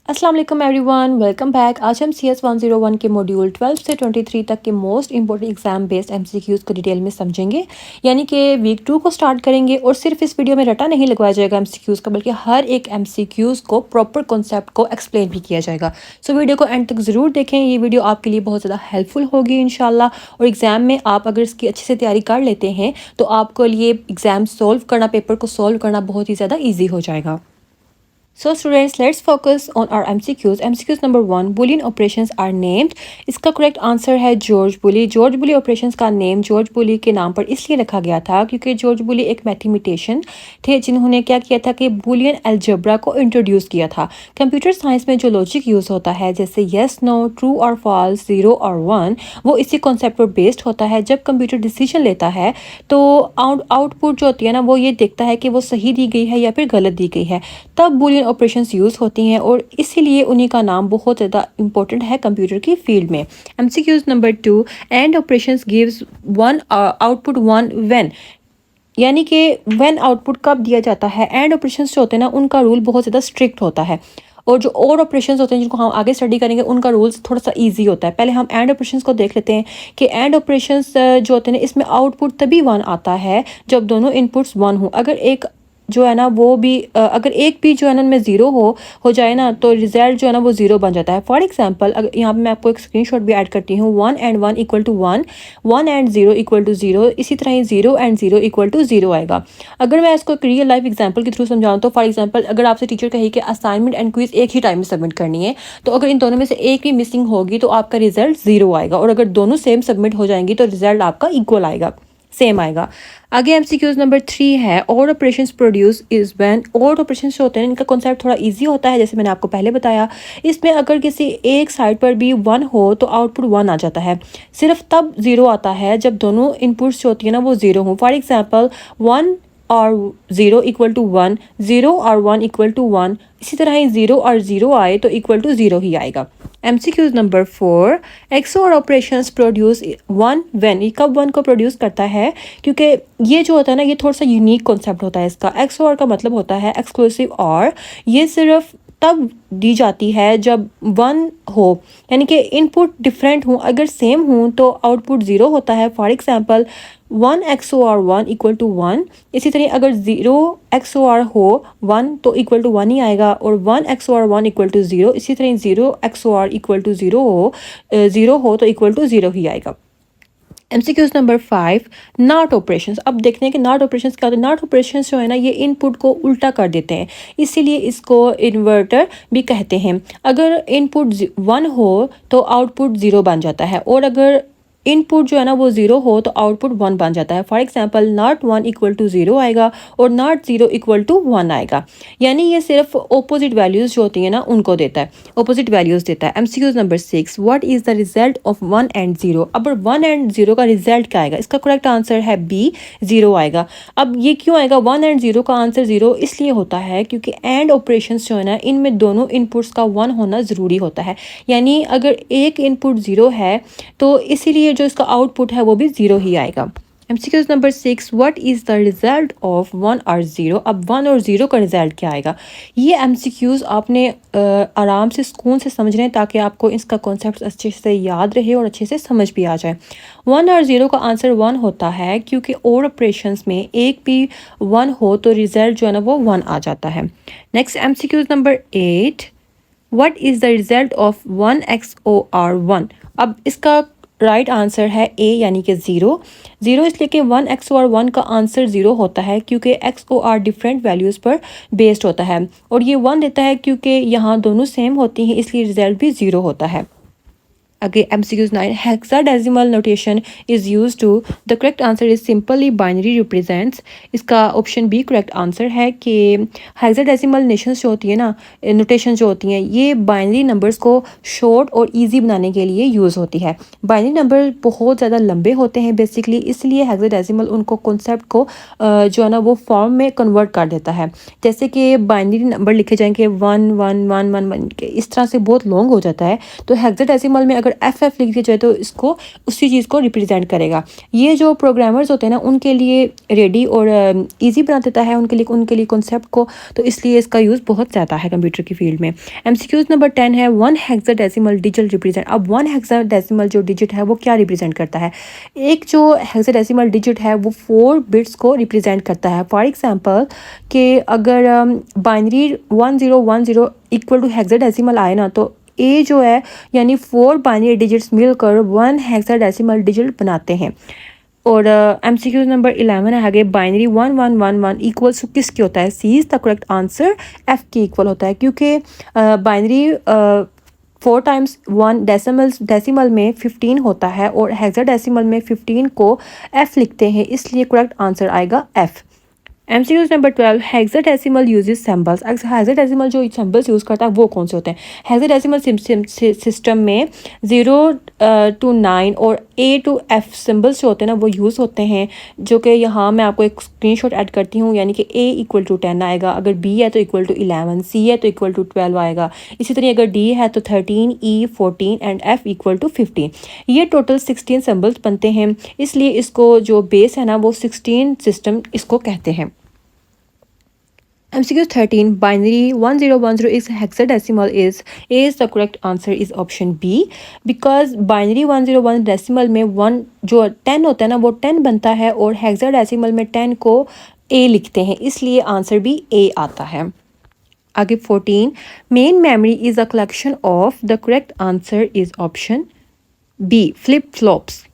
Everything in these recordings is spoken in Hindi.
अस्सलाम वालेकुम एवरीवन, वेलकम बैक। आज हम CS 101 के मॉड्यूल 12 से 23 तक के most important exam based MCQs को डिटेल में समझेंगे। यानी कि वीक 2 को स्टार्ट करेंगे और सिर्फ इस वीडियो में रटा नहीं लगवाया जाएगा MCQs का, बल्कि हर एक MCQs को प्रॉपर कॉन्सेप्ट को एक्सप्लेन भी किया जाएगा। सो वीडियो को एंड तक ज़रूर देखें, ये वीडियो आपके लिए बहुत ज़्यादा हेल्पफुल होगी इंशाल्लाह। और एग्ज़ाम में आप अगर इसकी अच्छे से तैयारी कर लेते हैं तो आपको लिए एग्ज़ाम सॉल्व करना, पेपर को सॉल्व करना बहुत ही ज़्यादा ईजी हो जाएगा। So students, let's focus on our MCQs. MCQs number 1, Boolean operations are named. इसका करेक्ट आंसर है जॉर्ज बुली। जॉर्ज बुली ऑपरेशंस का नेम जॉर्ज बुली के नाम पर इसलिए रखा गया था क्योंकि जॉर्ज बुली एक मैथमेटिशियन थे जिन्होंने क्या किया था कि बूलियन अलजेब्रा को इंट्रोड्यूस किया था। कंप्यूटर साइंस में जो लॉजिक यूज़ होता है जैसे येस नो, ट्रू और फॉल्स, 0 और 1, वो इसी कॉन्सेप्ट पर बेस्ड होता है। जब कंप्यूटर डिसीजन लेता है तो आउटपुट जो होती है ना वो ये देखता है कि वो सही दी गई है या फिर गलत दी गई है, तब बूलियन ऑपरेशंस यूज़ होती हैं और इसीलिए उन्हीं का नाम बहुत ज़्यादा इंपॉर्टेंट है कंप्यूटर की फील्ड में। MCQs number 2, and operations gives one output one when. यानी कि व्हेन आउटपुट कब दिया जाता है। एंड ऑपरेशंस जो होते हैं ना उनका रूल बहुत ज़्यादा स्ट्रिक्ट होता है और जो और ऑपरेशंस होते हैं जिनको हम आगे स्टडी करेंगे उनका रूल्स थोड़ा सा इजी होता है। पहले हम एंड ऑपरेशंस को देख लेते हैं कि एंड ऑपरेशंस जो होते हैं इसमें आउटपुट तभी 1 आता है जब दोनों इनपुट्स 1 हो। अगर एक जो है ना वो भी अगर एक भी जो है ना उनमें ज़ीरो हो जाए ना तो रिजल्ट जो है ना वो ज़ीरो बन जाता है। फॉर एग्जांपल अगर यहाँ पे मैं आपको एक स्क्रीनशॉट भी ऐड करती हूँ, 1 and 1 equal to 1, 1 and 0 equal to 0, इसी तरह ही 0 एंड 0 इक्वल टू 0 आएगा। अगर मैं इसको एक रियल लाइफ एग्जाम्पल के थ्रू समझाऊँ तो फॉर एग्जाम्पल अगर आपसे टीचर कहे कि असाइनमेंट एंड क्विज एक ही टाइम में सबमिट करनी है, तो अगर इन दोनों में से एक भी मिसिंग होगी तो आपका रिजल्ट 0 आएगा, और अगर दोनों सेम सबमिट हो जाएंगी तो रिजल्ट आपका इक्वल आएगा, सेम आएगा। आगे MCQs नंबर 3 है, और ऑपरेशंस प्रोड्यूस इज व्हेन। और ऑपरेशंस होते हैं इनका कॉन्सेप्ट थोड़ा इजी होता है जैसे मैंने आपको पहले बताया। इसमें अगर किसी एक साइड पर भी 1 हो तो आउटपुट 1 आ जाता है। सिर्फ तब 0 आता है जब दोनों इनपुट्स जो होती है ना वो 0 हो। फॉर एग्जाम्पल 1 और 0 इक्वल टू 1, 0 और 1 इक्वल टू 1, इसी तरह ही 0 और 0 आए तो इक्वल टू 0 ही आएगा। MCQs number 4, XOR operations produce 1 when. ये कब 1 को प्रोड्यूस करता है, क्योंकि ये जो होता है ना ये थोड़ा सा यूनिक कॉन्सेप्ट होता है इसका। XOR का मतलब होता है एक्सक्लूसिव और, ये सिर्फ तब दी जाती है जब 1 हो, यानी कि इनपुट डिफरेंट हो। अगर सेम हो तो आउटपुट 0 होता है। For example 1 XOR 1 equal to 1, इसी तरह अगर 0 XOR हो 1 तो इक्वल टू 1 ही आएगा, और 1 XOR 1 इक्वल टू 0, इसी तरह 0 XOR इक्वल टू 0 हो तो इक्वल टू 0 ही आएगा। MCQs number 5, not operations. अब देखते हैं कि नॉट ऑपरेशंस क्या होता है। नॉट ऑपरेशंस जो है ना ये इनपुट को उल्टा कर देते हैं, इसीलिए इसको इन्वर्टर भी कहते हैं। अगर इनपुट 1 हो तो आउटपुट 0 बन जाता है, और अगर इनपुट जो है ना वो 0 हो तो आउटपुट 1 बन जाता है। For example not 1 equal to 0 आएगा और नॉट 0 इक्वल टू 1 आएगा। यानी ये सिर्फ ऑपोजिट वैल्यूज़ जो होती है ना उनको देता है, ऑपोजिट वैल्यूज़ देता है। MCQs number 6, what is the result of 1 and 0। अब 1 एंड 0 का रिजल्ट क्या आएगा, इसका करेक्ट आंसर है बी, 0 आएगा। अब ये क्यों आएगा 1 एंड 0 का आंसर 0? इसलिए होता है क्योंकि एंड ऑपरेशंस जो है ना इनमें दोनों इनपुट्स का 1 होना ज़रूरी होता है। यानी अगर एक इनपुट 0 है तो इसीलिए जो इसका आउटपुट है वो भी 0 ही आएगा। MCQs number 6, what is the result of 1 और 0। अब 1 और 0 का रिजल्ट क्या आएगा। ये MCQs आपने आराम से सुकून से समझने हैं ताकि आपको इसका कॉन्सेप्ट अच्छे से याद रहे और अच्छे से समझ भी आ जाए। 1 और 0 का आंसर 1 होता है क्योंकि और ऑपरेशंस में एक भी 1 हो तो रिजल्ट जो है ना वो 1 आ जाता है। Next MCQs number 8, what is the result of 1 XOR 1। अब इसका राइट आंसर है ए, यानी कि 0। इसलिए कि 1 XOR 1 का आंसर 0 होता है क्योंकि XOR डिफरेंट वैल्यूज़ पर बेस्ड होता है, और ये 1 देता है क्योंकि यहाँ दोनों सेम होती हैं इसलिए रिजल्ट भी 0 होता है। अगे MCQs 9, hexadecimal notation is use to. The correct answer is simply binary represents. इसका ऑप्शन बी करेक्ट आंसर है कि हेक्साडेसिमल नेशंस जो होती है ना, नोटेशन जो होती हैं ये बाइनरी नंबर्स को शॉर्ट और इजी बनाने के लिए यूज़ होती है। बाइनरी नंबर बहुत ज़्यादा लंबे होते हैं बेसिकली, इसलिए हेक्साडेसिमल उनको कॉन्सेप्ट को जो है ना वो फॉर्म में कन्वर्ट कर देता है। जैसे कि बाइनरी नंबर लिखे जाएंगे 1 1 1 1 1 के, इस तरह से बहुत लॉन्ग हो जाता है, तो हेक्साडेसिमल में अगर FF लिख दिया जाए तो इसको उसी चीज़ को रिप्रेजेंट करेगा। ये जो प्रोग्रामर्स होते हैं ना उनके लिए रेडी और ईजी बना देता है उनके लिए कॉन्सेप्ट को, तो इसलिए इसका यूज़ बहुत ज़्यादा है कंप्यूटर की फील्ड में। MCQs नंबर 10 है 1 हेक्साडेसिमल डिजिट रिप्रेजेंट। अब 1 हेक्साडेसिमल जो डिजिट है वो क्या रिप्रेजेंट करता है? एक जो हेक्साडेसिमल डिजिट है वो 4 बिट्स को रिप्रेजेंट करता है। फॉर एग्जांपल कि अगर बाइनरी 1010 इक्वल टू हेक्साडेसिमल आए ना, तो ए जो है यानी 4 बाइनरी डिजिट्स मिलकर 1 हेक्साडेसिमल डिजिट बनाते हैं। और MCQ नंबर 11 है आगे, बाइनरी 1111 इक्वल्स टू किसकी होता है? C is the correct answer, F की इक्वल होता है, क्योंकि बाइनरी 4 टाइम्स 1 डेसिमल में 15 होता है और हेक्साडेसिमल में 15 को F लिखते हैं, इसलिए करेक्ट आंसर आएगा F। MCQ number 12, hexadecimal uses symbols. Hexadecimal जो सिंबल्स यूज़ करता है वो कौन से होते हैं? हेक्साडेसिमल सिस्टम में 0 to 9 और A to F सिंबल्स जो होते हैं ना वो यूज़ होते हैं, जो कि यहाँ मैं आपको एक स्क्रीनशॉट ऐड करती हूँ। यानी कि A इक्वल टू 10 आएगा, अगर B है तो इक्वल टू 11, C है तो इक्वल टू 12 आएगा। इसी तरह अगर D है तो 13, E 14 and F equal to 15। ये टोटल 16 सिंबल्स बनते हैं, इसलिए इसको जो बेस है ना वो 16 सिस्टम इसको कहते हैं। MCQ 13, binary 1010 is hexadecimal is the correct answer is option B, because binary 101 decimal में 1 जो 10 होता है ना वो 10 बनता है और हेक्साडेसिमल में 10 को A लिखते हैं, इसलिए आंसर भी A आता है। आगे 14, main memory is a collection of, the correct answer is option B, flip flops.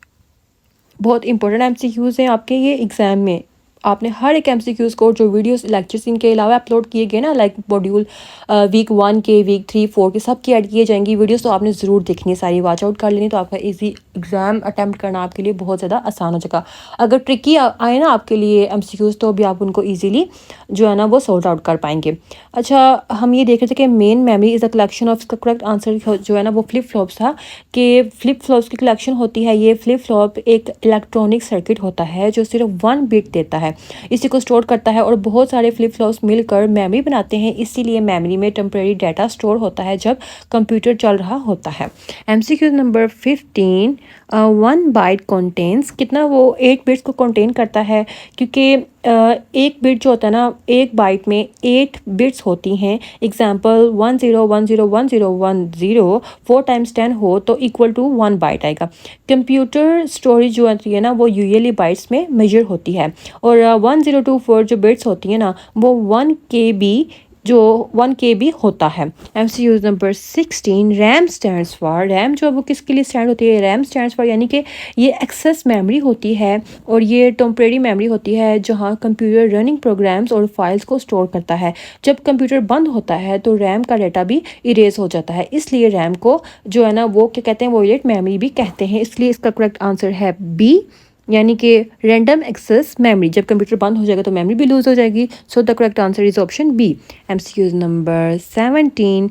बहुत इंपॉर्टेंट MCQs हैं आपके ये एग्ज़ाम में। आपने हर एक MCQs को जो वीडियोस लेक्चर्स इनके अलावा अपलोड किए गए ना, लाइक मॉड्यूल वीक 1 के, वीक 3 4 के, सब की ऐड किए जाएंगी वीडियोस, तो आपने ज़रूर देखनी है, सारी वॉच आउट कर लेनी, तो आपका इजी एग्ज़ाम अटैम्प्ट करना आपके लिए बहुत ज़्यादा आसान हो जाएगा। अगर ट्रिकी आए ना आपके लिए MCQs तो भी आप उनको ईजीली जो है ना वो सॉल्व आउट कर पाएंगे। अच्छा, हम ये देख रहे थे कि main memory is the collection of, इसका करेक्ट आंसर जो है ना वो फ्लिप फ्लॉप्स था, कि फ्लिप फ्लॉप्स की कलेक्शन होती है। ये फ्लिप फ्लॉप एक इलेक्ट्रॉनिक सर्किट होता है जो सिर्फ 1 बिट देता है, इसी को स्टोर करता है, और बहुत सारे फ्लिप फ्लॉप्स मिलकर मेमोरी बनाते हैं, इसीलिए मेमोरी में टेम्परेरी डाटा स्टोर होता है जब कंप्यूटर चल रहा होता है। MCQ नंबर 15, 1 बाइट कंटेन्स कितना? वो 8 बिट्स को कंटेन करता है, क्योंकि एक बिट जो होता है ना, एक बाइट में 8 बिट्स होती हैं। एग्जाम्पल 10101010 4 टाइम्स 10 हो तो इक्वल टू 1 बाइट आएगा। कंप्यूटर स्टोरेज जो होती है ना वो यूजुअली बाइट्स में मेजर होती है, और 1024 जो बिट्स होती है ना वो 1 KB जो 1 KB होता है। MCQ number 16, RAM stands for, RAM जो है वो किसके लिए स्टैंड होती है? रैम स्टैंड्स फॉर यानी कि ये एक्सेस मेमोरी होती है, और ये टेम्परेरी मेमोरी होती है जहाँ कंप्यूटर रनिंग प्रोग्राम्स और फाइल्स को स्टोर करता है। जब कंप्यूटर बंद होता है तो रैम का डाटा भी इरेज हो जाता है, इसलिए रैम को जो है ना वो क्या कहते हैं? वॉयलेट मेमोरी भी कहते हैं, इसलिए इसका करेक्ट आंसर है B, यानी कि रैंडम एक्सेस मेमोरी। जब कंप्यूटर बंद हो जाएगा तो मेमोरी भी लूज हो जाएगी, so the correct answer is option B। MCQ number 17,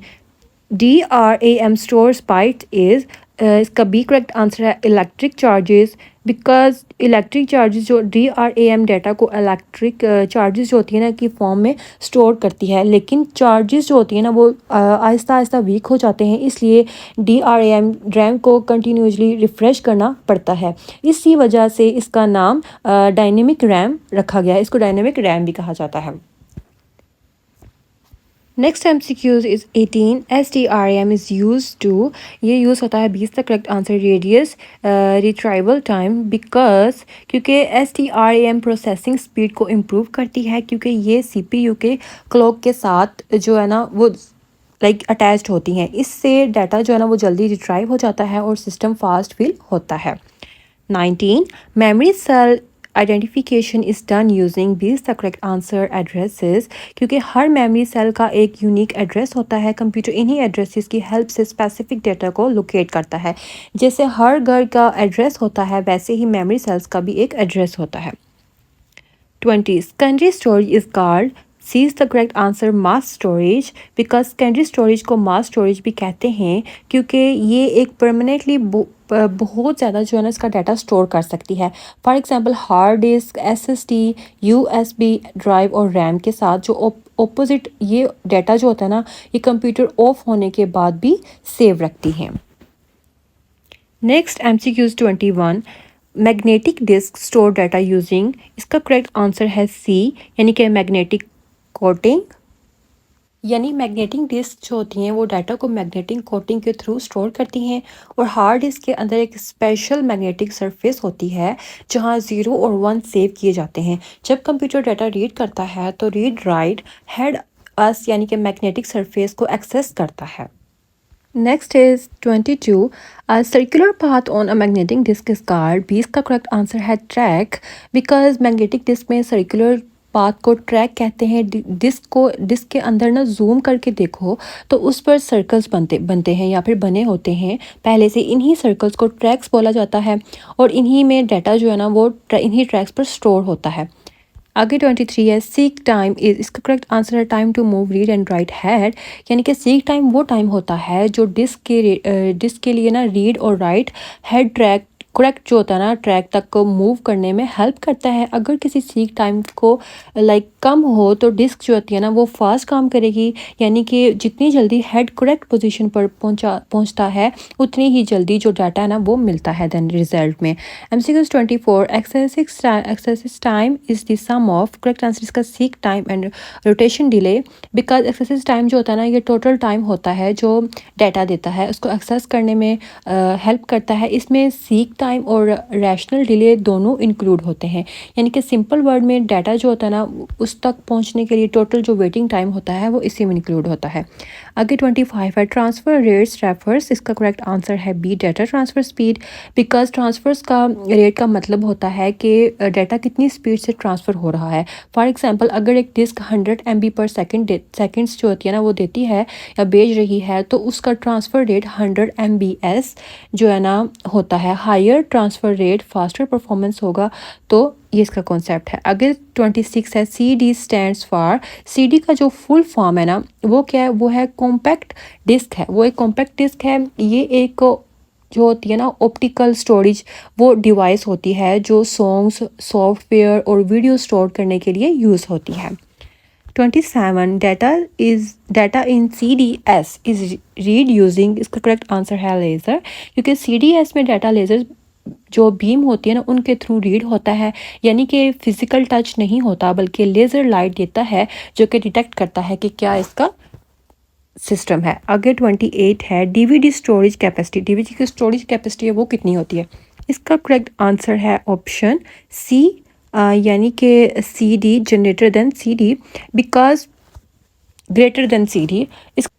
DRAM stores byte is, इसका B करेक्ट आंसर है electric charges, because electric charges जो DRAM डाटा को इलेक्ट्रिक चार्जेस जो होती है ना की फॉर्म में स्टोर करती है, लेकिन चार्जेस जो होती है ना वो आहिस्ता आहिस्ता वीक हो जाते हैं, इसलिए रैम को कंटिन्यूसली रिफ़्रेश करना पड़ता है। इसी वजह से इसका नाम डायनेमिक रैम रखा गया है, इसको डायनेमिक रैम भी कहा जाता है। Next MCQs is 18, STRAM is use to, ये यूज़ होता है 20 तक correct answer reduces retrieval time, because क्योंकि STRAM प्रोसेसिंग स्पीड को इम्प्रूव करती है, क्योंकि ये CPU के क्लॉक के साथ जो है ना वो लाइक अटैच्ड होती हैं, इससे डाटा जो है ना वो जल्दी रिट्राइव हो जाता है और सिस्टम फास्ट फील होता है। 19, memory cell identification is done using 20 the correct answer addresses, क्योंकि हर मेमोरी सेल का एक यूनिक एड्रेस होता है। कंप्यूटर इन्हीं एड्रेसेस की हेल्प से स्पेसिफिक डाटा को लोकेट करता है। जैसे हर घर का एड्रेस होता है वैसे ही मेमोरी सेल्स का भी एक एड्रेस होता है। 20, secondary storage is called, C is the correct answer mass storage, because secondary storage को मास स्टोरेज भी कहते हैं, क्योंकि ये एक परमानेंटली बहुत ज़्यादा जो है ना इसका डाटा स्टोर कर सकती है। For example hard disk, SSD, USB drive और रैम के साथ जो ऑपोजिट ये डाटा जो होता है ना ये कंप्यूटर ऑफ होने के बाद भी सेव रखती हैं। Next MCQs 21 magnetic disk store data using, इसका करेक्ट आंसर है सी यानी कि मैग्नेटिक कोटिंग। यानी मैग्नेटिक डिस्क जो होती हैं वो डाटा को मैग्नेटिक कोटिंग के थ्रू स्टोर करती हैं और हार्ड डिस्क के अंदर एक स्पेशल मैग्नेटिक सरफेस होती है जहां 0 और 1 सेव किए जाते हैं। जब कंप्यूटर डाटा रीड करता है तो रीड राइट हेड अस यानी कि मैग्नेटिक सरफेस को एक्सेस करता है। Next is 22 circular path on a magnetic disk is called, 20 का करेक्ट आंसर है ट्रैक, बिकॉज मैग्नेटिक डिस्क में सर्कुलर पाथ को ट्रैक कहते हैं। डिस्क के अंदर ना जूम करके देखो तो उस पर सर्कल्स बनते हैं या फिर बने होते हैं पहले से। इन्हीं सर्कल्स को ट्रैक्स बोला जाता है और इन्हीं में डाटा जो है ना वो इन्हीं ट्रैक्स पर स्टोर होता है। आगे 23 है सीक टाइम इज, इसका करेक्ट आंसर है time to move read and write head, यानी कि सीक टाइम वो टाइम होता है जो डिस्क के लिए ना रीड और राइट हेड ट्रैक करेक्ट जो होता है ना ट्रैक तक को मूव करने में हेल्प करता है। अगर किसी सीक टाइम को कम हो तो डिस्क जो होती है ना वो फास्ट काम करेगी, यानी कि जितनी जल्दी हेड करेक्ट पोजीशन पर पहुंचता है उतनी ही जल्दी जो डाटा है ना वो मिलता है देन रिजल्ट में। MCQs 24 access time is the sum of, correct answer इसका seek time and rotation delay, because access time जो होता है ना ये टोटल टाइम होता है जो डाटा देता है उसको एक्सेस करने में हेल्प करता है। इसमें सीक टाइम और रैशनल डिले दोनों इंक्लूड होते हैं, यानी कि सिंपल वर्ड में डाटा जो होता है ना उस तक पहुंचने के लिए टोटल जो वेटिंग टाइम होता है वो इसी में इंक्लूड होता है। आगे 25 है ट्रांसफ़र रेट्स रेफर्स, इसका करेक्ट आंसर है B data transfer speed, because transfers का रेट का मतलब होता है कि डाटा कितनी स्पीड से ट्रांसफ़र हो रहा है। फॉर एग्जांपल अगर एक डिस्क 100 MB पर सेकेंड्स जो होती है ना वो देती है या भेज रही है तो उसका ट्रांसफ़र रेट 100 MBS जो है ना होता है। Higher transfer rate faster performance होगा, तो ये इसका कॉन्सेप्ट है। अगर 26 है CD स्टैंड्स फॉर, CD का जो फुल फॉर्म है ना वो क्या है, वो है कॉम्पैक्ट डिस्क है, वो एक कॉम्पैक्ट डिस्क है। ये एक जो होती है ना ऑप्टिकल स्टोरेज वो डिवाइस होती है जो सॉन्ग्स सॉफ्टवेयर और वीडियो स्टोर करने के लिए यूज़ होती है। 27 data in CDS is read using, इसका करेक्ट आंसर है लेज़र, क्योंकि CDS में डाटा लेज़र जो बीम होती है ना उनके थ्रू रीड होता है, यानी कि फिजिकल टच नहीं होता बल्कि लेज़र लाइट देता है जो कि डिटेक्ट करता है कि क्या इसका सिस्टम है। आगे 28 है DVD स्टोरेज कैपेसिटी, DVD की स्टोरेज कैपेसिटी है वो कितनी होती है, इसका करेक्ट आंसर है ऑप्शन सी यानी कि CD greater than CD, because greater than CD इस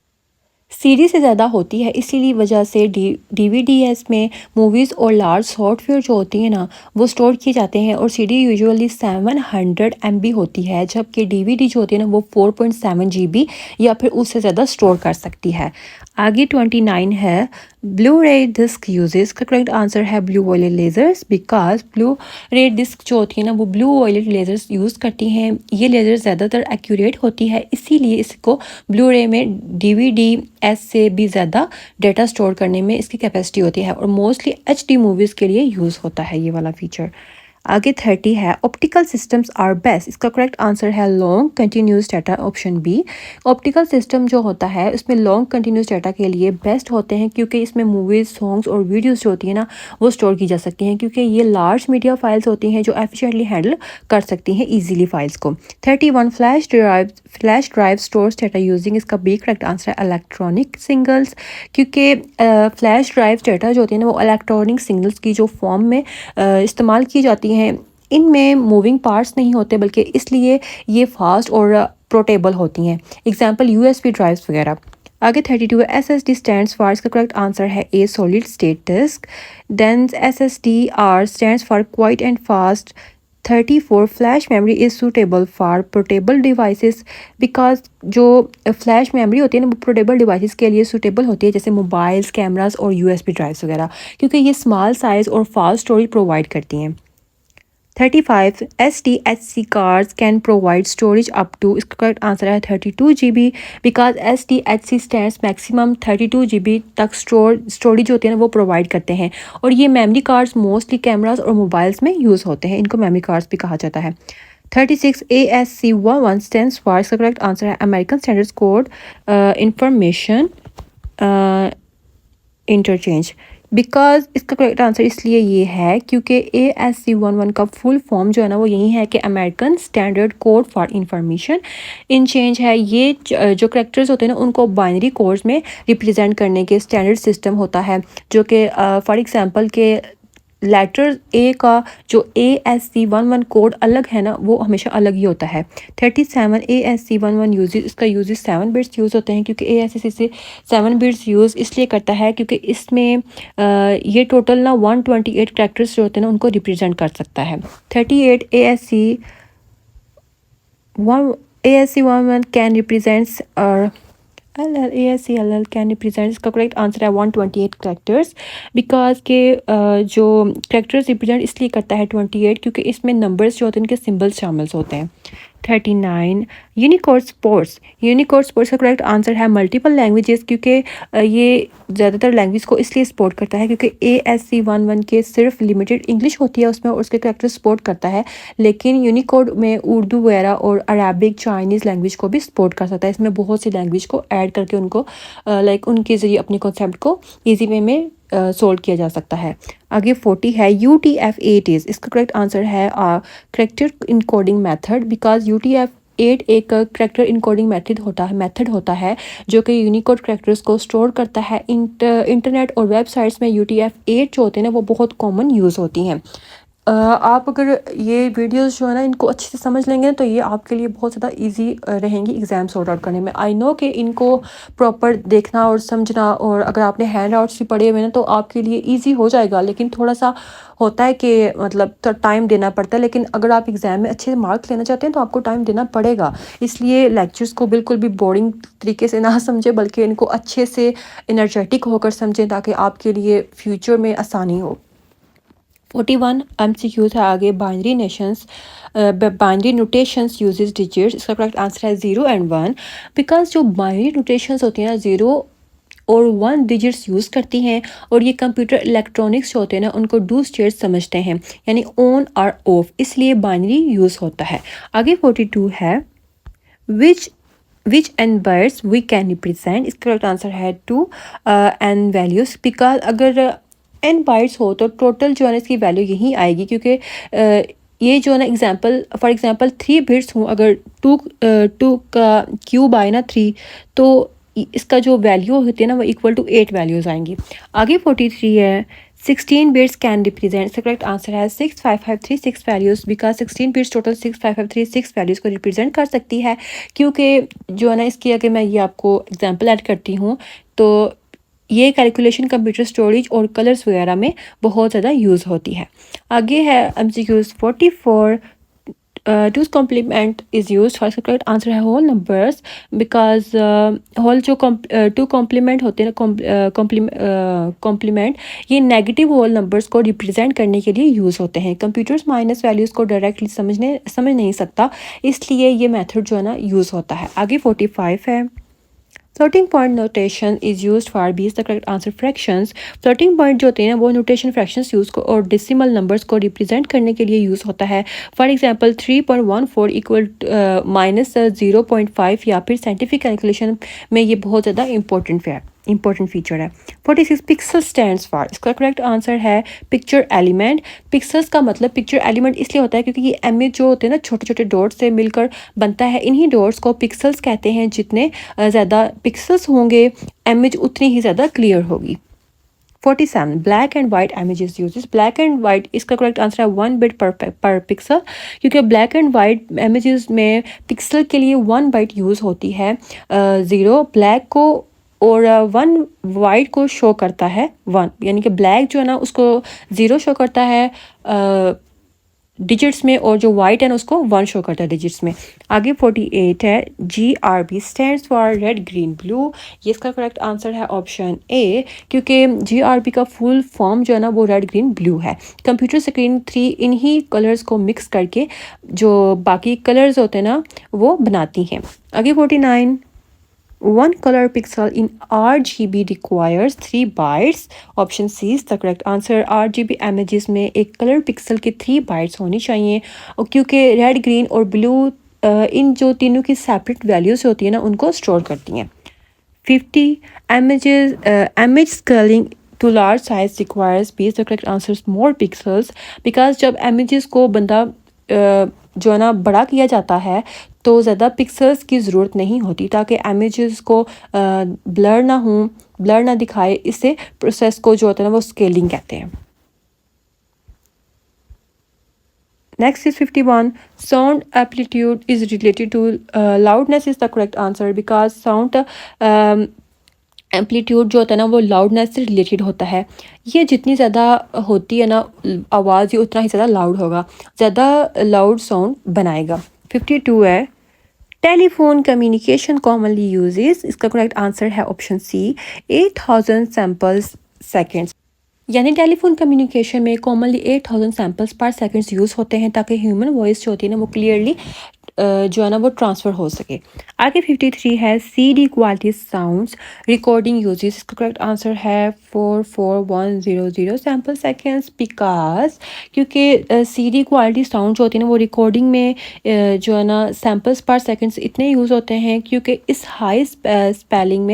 सीडी से ज़्यादा होती है, इसीलिए वजह से DVDs में मूवीज़ और लार्ज सॉफ्टवेयर जो होती है ना वो स्टोर किए जाते हैं और CD यूजुअली 700 MB होती है, जबकि DVD जो होती है ना वो 4.7 GB या फिर उससे ज़्यादा स्टोर कर सकती है। आगे 29 है ब्लू रे डिस्क यूजेस, का करेक्ट आंसर है blue violet lasers, because blu ray disc जो होती है ना वो ब्लू वायलेट लेज़र्स यूज़ करती हैं। ये लेज़र ज़्यादातर एक्यूरेट होती है, इसीलिए इसको ब्लू रे में DVDs से भी ज़्यादा डाटा स्टोर करने में इसकी कैपेसिटी होती है और मोस्टली HD मूवीज़ के लिए यूज़ होता है ये वाला फीचर। आगे 30 है ऑप्टिकल सिस्टम्स आर बेस्ट, इसका करेक्ट आंसर है long continuous data, option B. Optical system जो होता है उसमें लॉन्ग कंटिन्यूस डाटा के लिए बेस्ट होते हैं क्योंकि इसमें मूवीज़ सॉन्ग्स और वीडियोस जो होती है ना वो स्टोर की जा सकती हैं, क्योंकि ये लार्ज मीडिया फाइल्स होती हैं जो एफिशिएंटली हैंडल कर सकती हैं ईजिली फाइल्स को। 31 flash drive stores data using, इसका बी करेक्ट आंसर है इलेक्ट्रॉनिक सिग्नल्स, क्योंकि फ्लैश ड्राइव डाटा जो होती है ना वो इलेक्ट्रॉनिक सिग्नल्स की जो फॉर्म में इस्तेमाल की जाती हैं, इनमें मूविंग पार्ट्स नहीं होते बल्कि इसलिए ये फास्ट और पोर्टेबल होती हैं, एग्जांपल USB ड्राइव्स वगैरह। आगे 32 है SSD स्टैंड्स फॉर, इसका करेक्ट आंसर है a solid state disk, then SSDR stands for quiet and fast. 34 flash memory is suitable for portable devices, because जो फ्लैश मेमोरी होती है ना वो पोर्टेबल डिवाइसेस के लिए सूटेबल होती है, जैसे मोबाइल्स कैमरास और USB ड्राइव्स वगैरह, क्योंकि ये स्मॉल साइज़ और फास्ट स्टोरेज प्रोवाइड करती हैं। 35 SDHC cards can provide storage up to, इसका करेक्ट आंसर है 32 GB, because SDHC stands maximum 32 GB तक स्टोरेज होती है ना वो प्रोवाइड करते हैं और ये मेमोरी कार्ड्स मोस्टली कैमरास और मोबाइल्स में यूज़ होते हैं, इनको मेमोरी कार्ड्स भी कहा जाता है। 36 ASC11 स्टैंड्स फॉर, इसका करेक्ट आंसर है American standards code information interchange, because इसका करेक्ट आंसर इसलिए ये है क्योंकि ASC11 का फुल फॉर्म जो है ना वो यही है कि American standard code for information in change है। ये जो करेक्टर्स होते हैं ना उनको बाइनरी कोड्स में रिप्रेजेंट करने के स्टैंडर्ड सिस्टम होता है, जो कि फॉर एग्जांपल के लेटर ए का जो ASC11 कोड अलग है ना वो हमेशा अलग ही होता है। 37 ASC11 यूजेस, इसका यूजेस 7 बिट्स यूज़ होते हैं क्योंकि ASC 7 बिट्स यूज़ इसलिए करता है क्योंकि इसमें ये टोटल ना 128 कैरेक्टर्स जो होते हैं ना उनको रिप्रेजेंट कर सकता है। 38 ASC11 can represents ASCLL can represent, इसका करेक्ट आंसर है 128 करेक्टर्स। बिकॉज के जो करेक्टर्स रिप्रेजेंट इसलिए करता है 28 क्योंकि इसमें नंबर्स जो होते हैं उनके सिंबल्स शामिल होते हैं। 39 यूनिकोड स्पोर्ट्स, यूनिकोड स्पोर्ट्स का करेक्ट आंसर है मल्टीपल लैंग्वेजेस, क्योंकि ये ज़्यादातर लैंग्वेज को इसलिए सपोर्ट करता है क्योंकि ASC11 के सिर्फ लिमिटेड इंग्लिश होती है उसमें और उसके करेक्टर सपोर्ट करता है, लेकिन यूनिकोड में उर्दू वगैरह और अरबिक चाइनीज़ लैंग्वेज को भी सपोर्ट कर सकता है। इसमें बहुत सी लैंग्वेज को ऐड करके उनको उनके ज़रिए अपने कॉन्सेप्ट को ईजी वे में सोल्व किया जा सकता है। आगे 40 है UTF-8 इज़, इसका करेक्ट आंसर है character encoding method. Because UTF-8 एक करेक्टर इनकोडिंग मेथड होता है जो कि यूनिकोड करेक्टर्स को स्टोर करता है। इंटरनेट और वेबसाइट्स में UTF-8 जो होते हैं ना वो बहुत कॉमन यूज़ होती हैं। आप अगर ये वीडियोस जो है ना इनको अच्छे से समझ लेंगे तो ये आपके लिए बहुत ज़्यादा इजी रहेंगी एग्ज़ाम सॉर्ट आउट करने में। आई नो कि इनको प्रॉपर देखना और समझना, और अगर आपने हैंड आउट्स भी पढ़े हुए ना तो आपके लिए इजी हो जाएगा, लेकिन थोड़ा सा होता है कि मतलब तो टाइम देना पड़ता है। लेकिन अगर आप एग्ज़ाम में अच्छे मार्क्स लेना चाहते हैं तो आपको टाइम देना पड़ेगा। इसलिए लेक्चर्स को बिल्कुल भी बोरिंग तरीके से ना समझें, बल्कि इनको अच्छे से एनर्जेटिक होकर समझें ताकि आपके लिए फ्यूचर में आसानी हो। 41 MCQs है आगे बाइनरी नोटेशंस यूजेस डिजिट्स, इसका करेक्ट आंसर है 0 and 1। बिकॉज जो बाइनरी नोटेशंस होती हैं ना 0 और 1 डिजिट्स यूज़ करती हैं, और ये कंप्यूटर इलेक्ट्रॉनिक्स जो होते हैं ना उनको डू स्टेट्स समझते हैं, यानी ऑन और ऑफ, इसलिए बाइनरी यूज़ होता है। आगे 42 है which n words we can represent, इसका करेक्ट आंसर है 2 एन वैल्यूज़। बिकॉज अगर n बाइट्स हो तो टोटल जो है ना इसकी वैल्यू यही आएगी, क्योंकि ये जो है ना फॉर एग्जांपल 3 बिट्स हूँ, अगर 2 का क्यूब आए ना 3 तो इसका जो वैल्यू होती है ना वो इक्वल टू 8 वैल्यूज़ आएंगी। आगे 43 है 16 बिट्स कैन रिप्रेजेंट, इसका करेक्ट आंसर है 6553 values. Because 16 bits total 6553 values को रिप्रेजेंट कर सकती है, क्योंकि जो है ना इसकी अगर मैं ये आपको एग्जांपल ऐड करती हूँ तो ये कैलकुलेशन कंप्यूटर स्टोरेज और कलर्स वगैरह में बहुत ज़्यादा यूज़ होती है। आगे है MCQs 44 two's complement is use for, इसका करेक्ट आंसर है होल नंबर्स। बिकॉज होल जो टू कॉम्प्लीमेंट होते हैं कॉम्प्लीमेंट ये नेगेटिव होल नंबर्स को रिप्रेजेंट करने के लिए यूज़ होते हैं। कंप्यूटर्स माइनस वैल्यूज़ को डायरेक्टली समझ नहीं सकता, इसलिए ये मेथड जो है ना यूज़ होता है। आगे 45 है floating point notation is used for B, इसका correct answer fractions. Floating point जो होते हैं वो नोटेशन फ्रैक्शंस यूज़ को और डेसिमल नंबर्स को रिप्रेजेंट करने के लिए यूज़ होता है। फॉर एग्जांपल 3.14 इक्वल -0.5 या फिर साइंटिफिक कैलकुलेशन में ये बहुत ज़्यादा इंपॉर्टेंट फीचर है। 46 पिक्सल स्टैंड्स फॉर, इसका करेक्ट आंसर है पिक्चर एलिमेंट। पिक्सल्स का मतलब पिक्चर एलिमेंट इसलिए होता है क्योंकि ये इमेज जो होते हैं ना छोटे छोटे डॉट्स से मिलकर बनता है, इन्हीं डॉट्स को पिक्सल्स कहते हैं। जितने ज़्यादा पिक्सल्स होंगे इमेज उतनी ही ज़्यादा क्लियर होगी। 47 black and white images uses, black and white इसका करेक्ट आंसर है 1 बिट पर पिक्सल, क्योंकि ब्लैक एंड वाइट इमेजेस में पिक्सल के लिए 1 बाइट यूज़ होती है। 0 ब्लैक को और 1 वाइट को शो करता है 1, यानी कि ब्लैक जो है ना उसको 0 शो करता है डिजिट्स में, और जो वाइट है ना उसको 1 शो करता है डिजिट्स में। आगे 48 है GRB stands for red green blue, ये इसका करेक्ट आंसर है ऑप्शन ए, क्योंकि GRB का फुल फॉर्म जो है ना वो रेड ग्रीन ब्लू है। कंप्यूटर स्क्रीन 3 इन्हीं कलर्स को मिक्स करके जो बाकी कलर्स होते हैं ना वो बनाती हैं। आगे 49 1 color pixel in RGB requires 3 bytes, option C is the correct answer. RGB images में एक कलर पिक्सल के 3 बाइट्स होनी चाहिए, और क्योंकि रेड ग्रीन और ब्लू इन जो तीनों की सेपरेट वैल्यूज़ होती है ना उनको स्टोर करती हैं। 50 image scaling to large size requires B is the correct answers more pixels, because जब इमेजेस को बंदा जो है ना बड़ा किया जाता है तो ज़्यादा पिक्सल्स की ज़रूरत नहीं होती, ताकि इमेजेस को ब्लर ना दिखाए। इससे प्रोसेस को जो होता है ना वो स्केलिंग कहते हैं। Next is 51. Sound amplitude is related to loudness is the correct answer, because sound amplitude जो होता है ना वो लाउडनेस से रिलेटेड होता है। ये जितनी ज़्यादा होती है ना आवाज़, ये उतना ही ज़्यादा लाउड होगा, ज़्यादा लाउड साउंड बनाएगा। 52 है टेलीफोन कम्युनिकेशन कॉमनली यूजेस, इसका करेक्ट आंसर है ऑप्शन सी 8000 सैम्पल्स सेकेंड्स। यानी टेलीफोन कम्युनिकेशन में कॉमनली 8000 सैम्पल्स पर सेकेंड्स यूज़ होते हैं, ताकि ह्यूमन वॉइस जो होती है ना वो क्लियरली जो है ना वो ट्रांसफ़र हो सके। आगे 53 है CD quality sounds recording uses, इसका करेक्ट आंसर है 44100 सैम्पल सेकेंड्स, बिकॉज क्योंकि CD क्वालिटी साउंड जो होती है ना वो रिकॉर्डिंग में जो है ना सैम्पल्स पर सेकेंड्स इतने यूज़ होते हैं, क्योंकि इस हाई सैम्पलिंग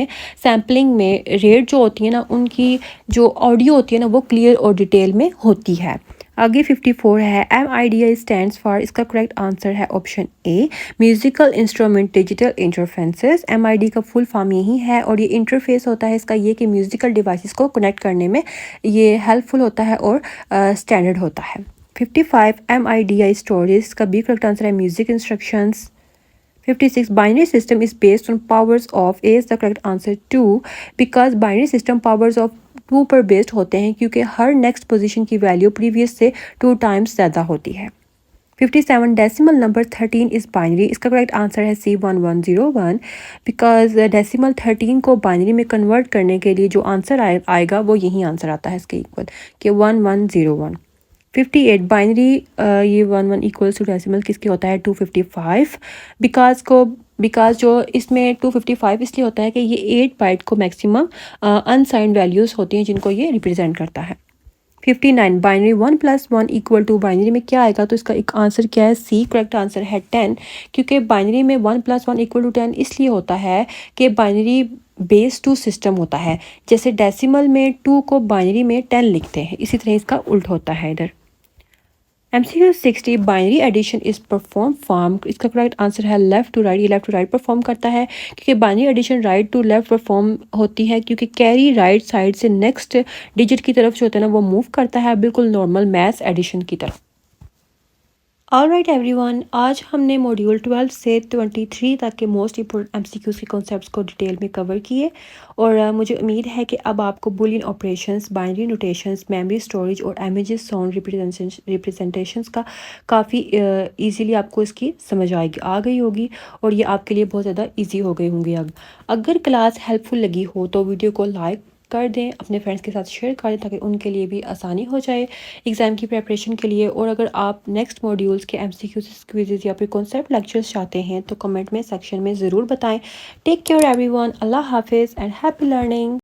में रेट जो होती है ना उनकी जो ऑडियो होती है ना वो क्लियर और डिटेल में होती है। आगे 54 है MIDI स्टैंड्स फॉर, इसका करेक्ट आंसर है option A musical instrument digital interfaces. MID का फुल फॉर्म यही है, और ये इंटरफेस होता है इसका ये कि म्यूजिकल डिवाइसेस को कनेक्ट करने में ये हेल्पफुल होता है और स्टैंडर्ड होता है। 55 MIDI स्टोरेज का भी करेक्ट आंसर है music instructions. 56 binary system is based on powers of, A is the correct answer 2, because binary system powers of 2 पर बेस्ड होते हैं, क्योंकि हर नेक्स्ट पोजीशन की वैल्यू प्रीवियस से 2 टाइम्स ज़्यादा होती है। 57 डेसिमल नंबर 13 इज़ बाइनरी, इसका करेक्ट आंसर है C 1101, बिकॉज डेसिमल 13 को बाइनरी में कन्वर्ट करने के लिए जो आंसर आएगा वो यही आंसर आता है इसके इक्वल कि 1101। 58 बाइनरी ये 11 इक्वल्स टू डेसिमल किसके होता है 255, बिकॉज जो इसमें 255 इसलिए होता है कि ये 8 बाइट को मैक्सिमम अनसाइंड वैल्यूज़ होती हैं जिनको ये रिप्रेजेंट करता है। 59 बाइनरी 1 + 1 = बाइनरी में क्या आएगा, तो इसका एक आंसर क्या है सी, करेक्ट आंसर है 10, क्योंकि बाइनरी में 1 + 1 = 10 इसलिए होता है कि बाइनरी बेस 2 सिस्टम होता है। जैसे डेसिमल में 2 को बाइनरी में 10 लिखते हैं, इसी तरह इसका उल्ट होता है इधर। MCQ 60 binary addition is perform from, इसका करेक्ट आंसर है लेफ्ट टू राइट। ये लेफ्ट टू राइट परफॉर्म करता है, क्योंकि binary addition right to left perform होती है, क्योंकि कैरी राइट साइड से नेक्स्ट डिजिट की तरफ जो होता है ना वो मूव करता है, बिल्कुल नॉर्मल मैथ्स एडिशन की तरफ। ऑलराइट एवरीवन, आज हमने मॉड्यूल 12 से 23 तक के मोस्ट इंपॉर्टेंट MCQs के कॉन्सेप्ट्स को डिटेल में कवर किए, और मुझे उम्मीद है कि अब आपको Boolean operations, binary notations, memory storage और इमेजेस साउंड रिप्रेजेंटेशंस का काफ़ी इजीली आपको इसकी समझ आ गई होगी, और ये आपके लिए बहुत ज़्यादा ईजी हो गए होंगे। अब अगर क्लास हेल्पफुल लगी हो तो वीडियो को लाइक कर दें, अपने फ्रेंड्स के साथ शेयर कर दें, ताकि उनके लिए भी आसानी हो जाए एग्ज़ाम की प्रिपरेशन के लिए। और अगर आप नेक्स्ट मॉड्यूल्स के MCQs, क्विज़ेस या फिर कॉन्सेप्ट लेक्चर्स चाहते हैं तो कमेंट में सेक्शन में ज़रूर बताएं। टेक केयर एवरीवन, अल्लाह हाफिज़ एंड हैप्पी लर्निंग।